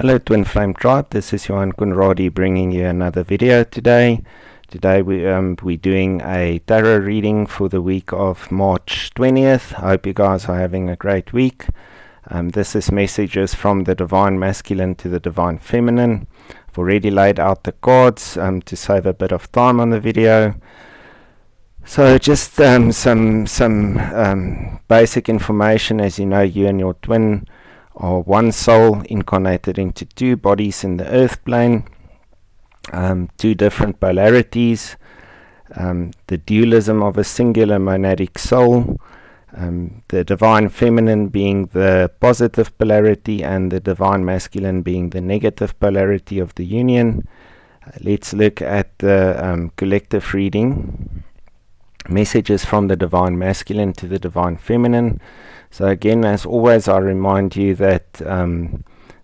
Hello Twin Flame Tribe, this is Johan Kunradi bringing you another video today. Today we're doing a tarot reading for the week of March 20th. I hope you guys are having a great week. This is messages from the Divine Masculine to the Divine Feminine. I've already laid out the cards to save a bit of time on the video. So just some basic information. As you know, you and your twin are one soul incarnated into two bodies in the earth plane, two different polarities, the dualism of a singular monadic soul, the divine feminine being the positive polarity and the divine masculine being the negative polarity of the union. Let's look at the collective reading. Messages from the divine masculine to the divine feminine. So again, as always, I remind you that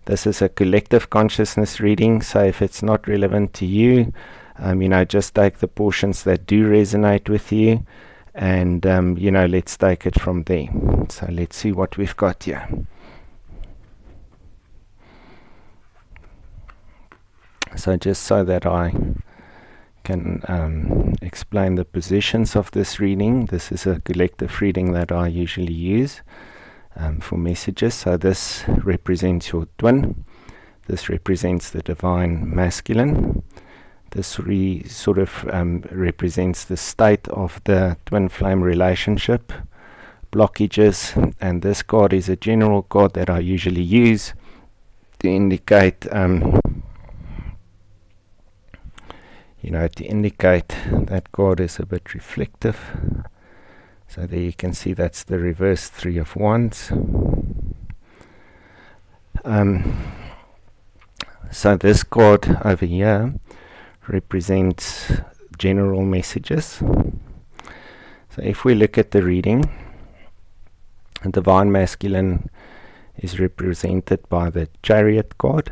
this is a collective consciousness reading. So if it's not relevant to you, just take the portions that do resonate with you, and let's take it from there. So let's see what we've got here. So just so that I can explain the positions of this reading, this is a collective reading that I usually use for messages. So this represents your twin, this represents the divine masculine, this represents the state of the twin flame relationship, blockages, and this card is a general card that I usually use to indicate that card is a bit reflective. So there you can see that's the reverse Three of Wands. So this card over here represents general messages. So if we look at the reading, the divine masculine is represented by the Chariot card.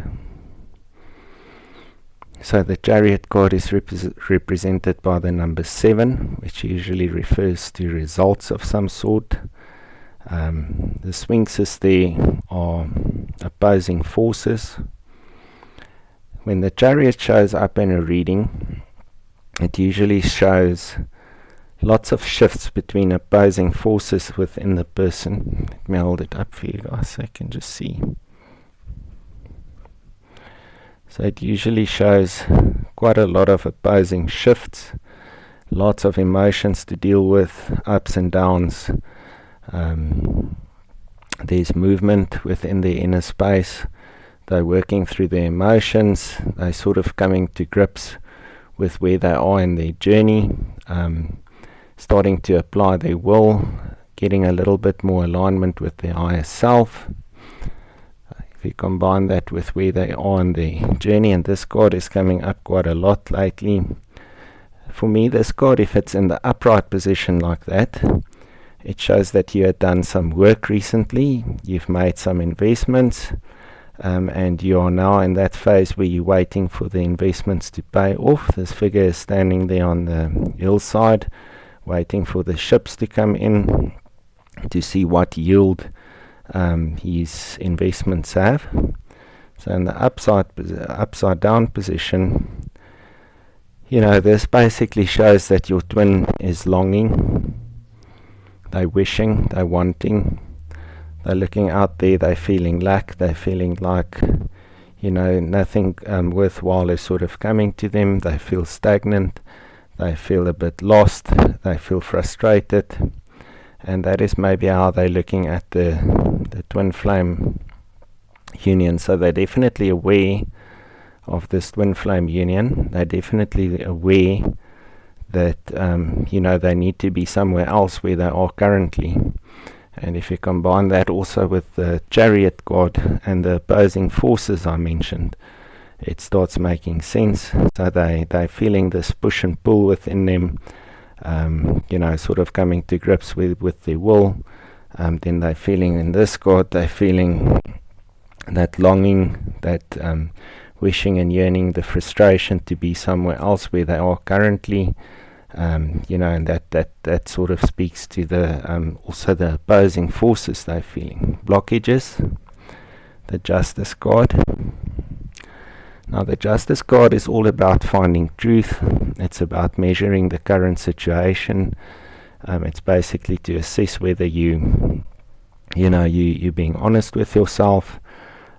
So the Chariot card is represented by the number 7, which usually refers to results of some sort. The Sphinxes there are opposing forces. When the Chariot shows up in a reading, it usually shows lots of shifts between opposing forces within the person. Let me hold it up for you guys so I can just see. So it usually shows quite a lot of opposing shifts, lots of emotions to deal with, ups and downs. There's movement within the inner space. They're working through their emotions. They're sort of coming to grips with where they are in their journey, starting to apply their will, getting a little bit more alignment with their higher self. If you combine that with where they are on the journey, and this card is coming up quite a lot lately. For me, this card, if it's in the upright position like that, it shows that you have done some work recently, you've made some investments, and you are now in that phase where you're waiting for the investments to pay off. This figure is standing there on the hillside, waiting for the ships to come in to see what yield his investments have. So in the upside down position, this basically shows that your twin is longing, they're wishing, they're wanting, they're looking out there, they're feeling lack, they're feeling like nothing worthwhile is sort of coming to them. They feel stagnant, they feel a bit lost, they feel frustrated. And that is maybe how they're looking at the twin flame union. So they're definitely aware of this twin flame union. They're definitely aware that they need to be somewhere else where they are currently. And if you combine that also with the Chariot card and the opposing forces I mentioned, it starts making sense. So they're feeling this push and pull within them. Sort of coming to grips with their will. Then they're feeling in this card, they're feeling that longing, that wishing and yearning, the frustration to be somewhere else where they are currently. And that sort of speaks to the also the opposing forces they're feeling. Blockages, the Justice card. Now, the justice card is all about finding truth. It's about measuring the current situation. It's basically to assess whether you're being honest with yourself.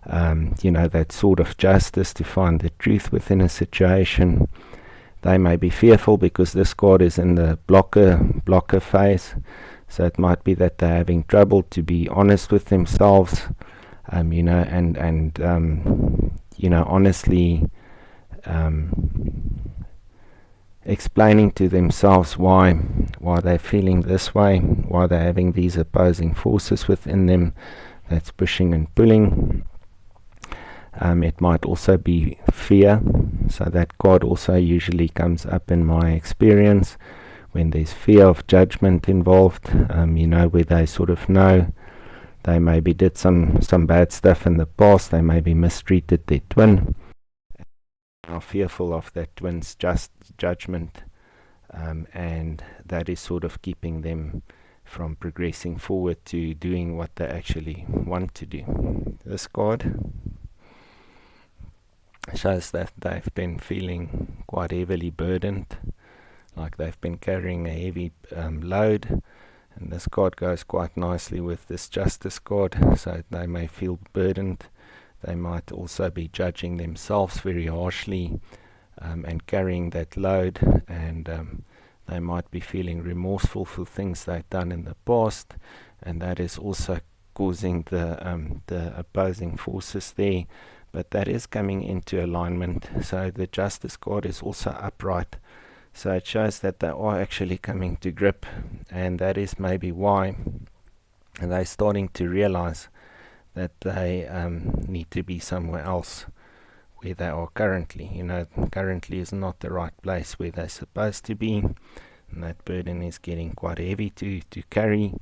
That sort of justice, to find the truth within a situation. They may be fearful because this card is in the blocker phase. So it might be that they're having trouble to be honest with themselves, honestly explaining to themselves why they're feeling this way, why they're having these opposing forces within them that's pushing and pulling. It might also be fear. So that card also usually comes up in my experience when there's fear of judgment involved, where they sort of know they maybe did some bad stuff in the past, they maybe mistreated their twin, are fearful of that twin's judgment, and that is sort of keeping them from progressing forward to doing what they actually want to do. This card shows that they've been feeling quite heavily burdened, like they've been carrying a heavy load, and this card goes quite nicely with this justice card. So they may feel burdened. They might also be judging themselves very harshly, and carrying that load, and they might be feeling remorseful for things they've done in the past, and that is also causing the opposing forces there, but that is coming into alignment. So the justice card is also upright. So it shows that they are actually coming to grip, and that is maybe why they're starting to realize that they need to be somewhere else where they are currently. Currently is not the right place where they're supposed to be, and that burden is getting quite heavy to carry,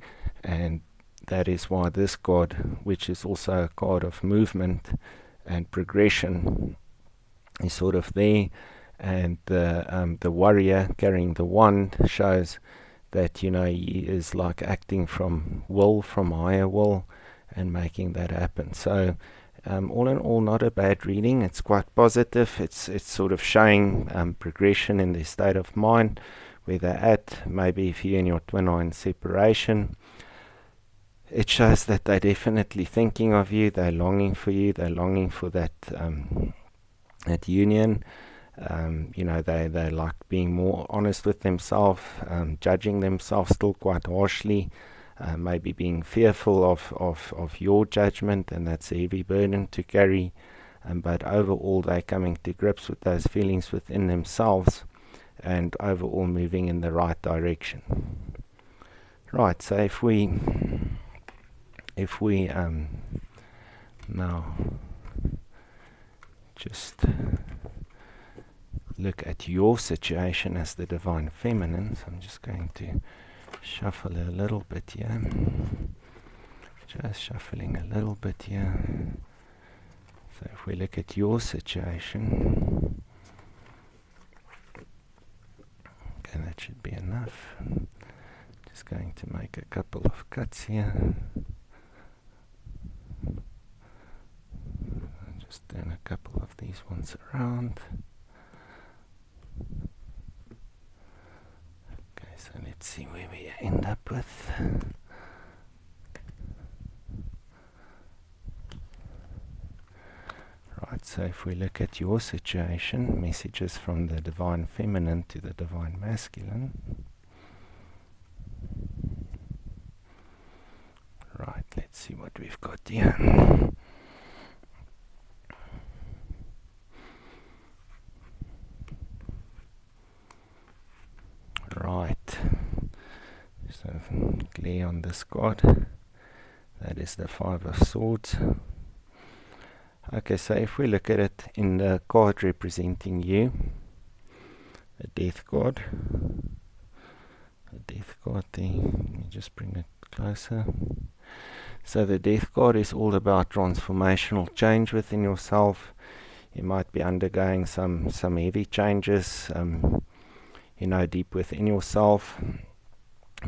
and that is why this card, which is also a card of movement and progression, is sort of there. And the warrior carrying the wand shows that he is like acting from higher will, and making that happen. So all in all, not a bad reading. It's quite positive. It's sort of showing progression in their state of mind, where they're at. Maybe if you and your twin are in separation, it shows that they're definitely thinking of you. They're longing for you. They're longing for that union. They like being more honest with themselves, judging themselves still quite harshly, maybe being fearful of your judgment, and that's a heavy burden to carry. But overall, they're coming to grips with those feelings within themselves, and overall moving in the right direction. Right, so if we now just look at your situation as the Divine Feminine. So I'm just going to shuffle a little bit here. Just shuffling a little bit here. So if we look at your situation, okay, that should be enough. Just going to make a couple of cuts here. Just doing a couple of these ones around. Okay, so let's see where we end up with. Right, so if we look at your situation, messages from the Divine Feminine to the Divine Masculine. Right, let's see what we've got here. Right, so clear on this card. That is the Five of Swords. Okay, so if we look at it in the card representing you, the Death card. The Death card there, let me just bring it closer. So the Death card is all about transformational change within yourself. You might be undergoing some heavy changes, deep within yourself.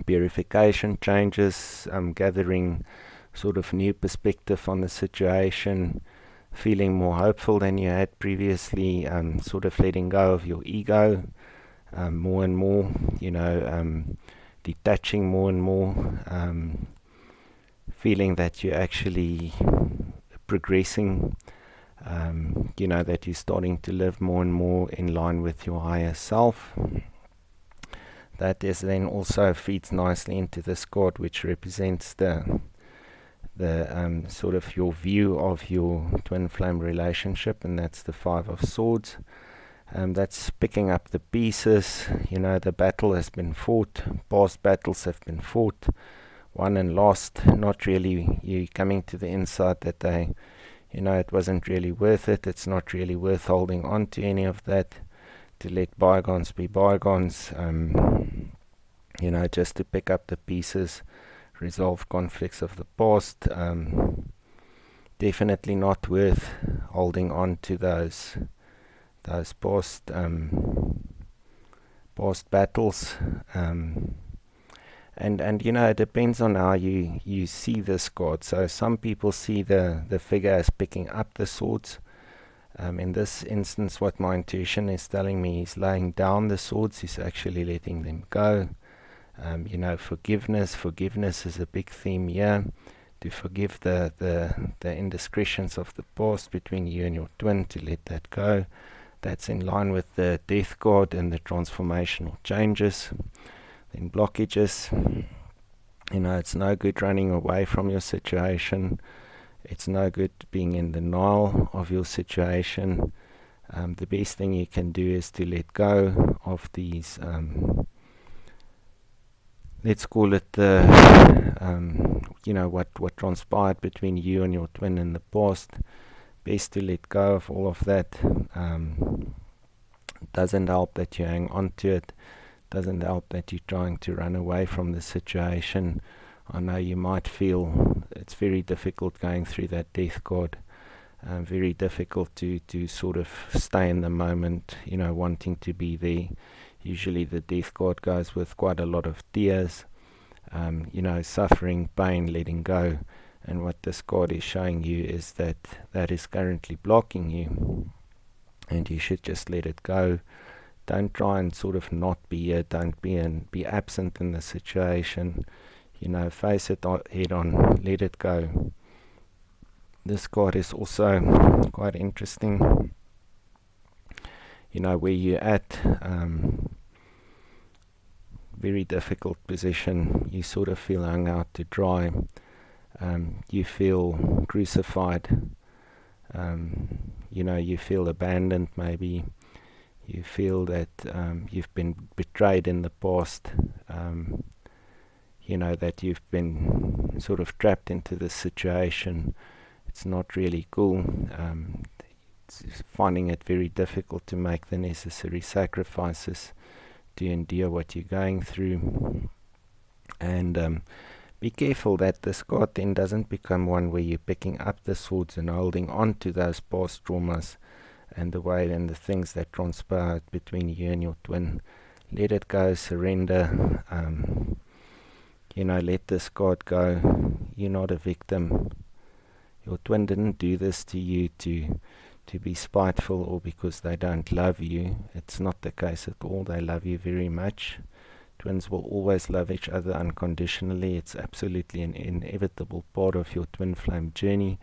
Purification changes, gathering sort of new perspective on the situation, feeling more hopeful than you had previously, sort of letting go of your ego more and more, detaching more and more, feeling that you're actually progressing, that you're starting to live more and more in line with your higher self. That is then also feeds nicely into this card, which represents the sort of your view of your twin flame relationship, and that's the Five of Swords. That's picking up the pieces. The battle has been fought, past battles have been fought, won and lost. Not really, you coming to the insight that it wasn't really worth it. It's not really worth holding on to any of that, to let bygones be bygones, just to pick up the pieces, resolve conflicts of the past. Definitely not worth holding on to those past battles. And it depends on how you see this card. So some people see the figure as picking up the swords. In this instance, what my intuition is telling me, he's laying down the swords, he's actually letting them go. Forgiveness is a big theme here. To forgive the indiscretions of the past between you and your twin, to let that go. That's in line with the death card and the transformational changes. Then blockages. It's no good running away from your situation. It's no good being in denial of your situation. The best thing you can do is to let go of these, let's call it what transpired between you and your twin in the past. Best to let go of all of that. Doesn't help that you hang on to it. Doesn't help that you're trying to run away from the situation. I know you might feel it's very difficult going through that death card. Very difficult to sort of stay in the moment, wanting to be there. Usually the death card goes with quite a lot of tears, suffering, pain, letting go. And what this card is showing you is that is currently blocking you. And you should just let it go. Don't try and sort of not be here. Don't be absent in the situation. Face it head on. Let it go. This card is also quite interesting. Where you're at. Very difficult position. You sort of feel hung out to dry. You feel crucified. You feel abandoned maybe. You feel that you've been betrayed in the past. That you've been sort of trapped into this situation. It's not really cool. It's finding it very difficult to make the necessary sacrifices to endure what you're going through. And be careful that this card then doesn't become one where you're picking up the swords and holding on to those past traumas and the way and the things that transpired between you and your twin. Let it go, surrender. Let this card go. You're not a victim. Your twin didn't do this to you to be spiteful or because they don't love you. It's not the case at all. They love you very much. Twins will always love each other unconditionally. It's absolutely an inevitable part of your twin flame journey.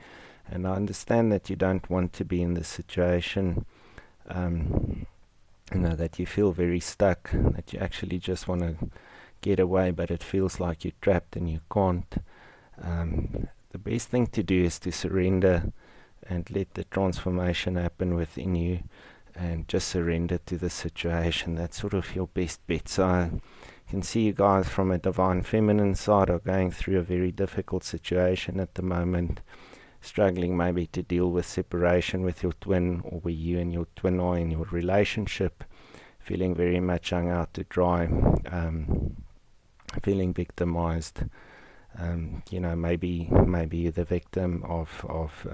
And I understand that you don't want to be in this situation, that you feel very stuck, that you actually just want to get away, but it feels like you're trapped and you can't. The best thing to do is to surrender and let the transformation happen within you and just surrender to the situation. That's sort of your best bet. So I can see you guys from a divine feminine side are going through a very difficult situation at the moment, struggling maybe to deal with separation with your twin, or where you and your twin are in your relationship, feeling very much hung out to dry, feeling victimized. Maybe you're the victim of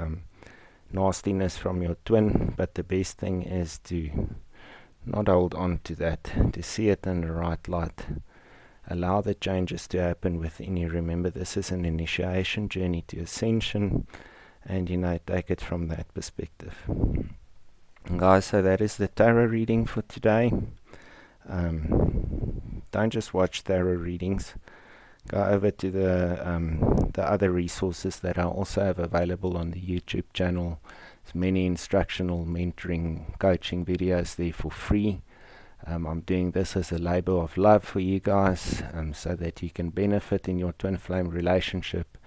nastiness from your twin, but the best thing is to not hold on to that, to see it in the right light. Allow the changes to happen within you. Remember, this is an initiation journey to ascension, and take it from that perspective. And guys, so that is the tarot reading for today. Don't just watch tarot readings. Go over to the other resources that I also have available on the YouTube channel. There's many instructional mentoring coaching videos there for free. I'm doing this as a labor of love for you guys, so that you can benefit in your twin flame relationship.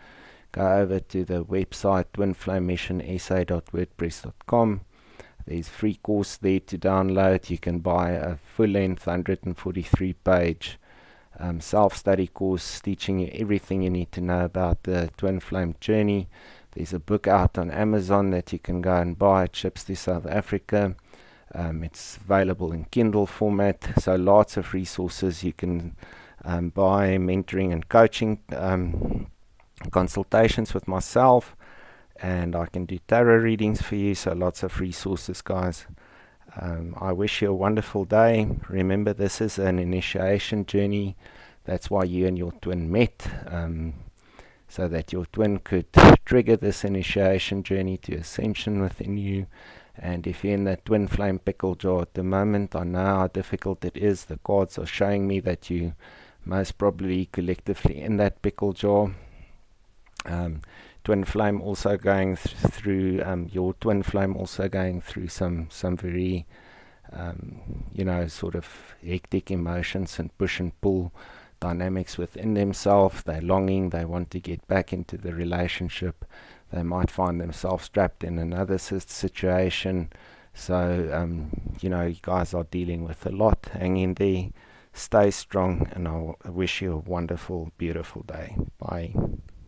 Go over to the website twinflamemissionsa.wordpress.com. There's free course there to download. You can buy a full-length 143-page self-study course teaching you everything you need to know about the twin flame journey. There's a book out on Amazon that you can go and buy. It ships to South Africa. It's available in Kindle format, so lots of resources. You can buy mentoring and coaching consultations with myself, and I can do tarot readings for you, so lots of resources, guys. I wish you a wonderful day. Remember, this is an initiation journey. That's why you and your twin met, so that your twin could trigger this initiation journey to ascension within you. And if you're in that twin flame pickle jar at the moment, I know how difficult it is. The cards are showing me that you most probably collectively in that pickle jar. Twin flame also going through your twin flame also going through some very sort of hectic emotions and push and pull dynamics within themselves. They're longing, they want to get back into the relationship. They might find themselves trapped in another situation. So you guys are dealing with a lot. Hang in there, stay strong, and I wish you a wonderful, beautiful day. Bye.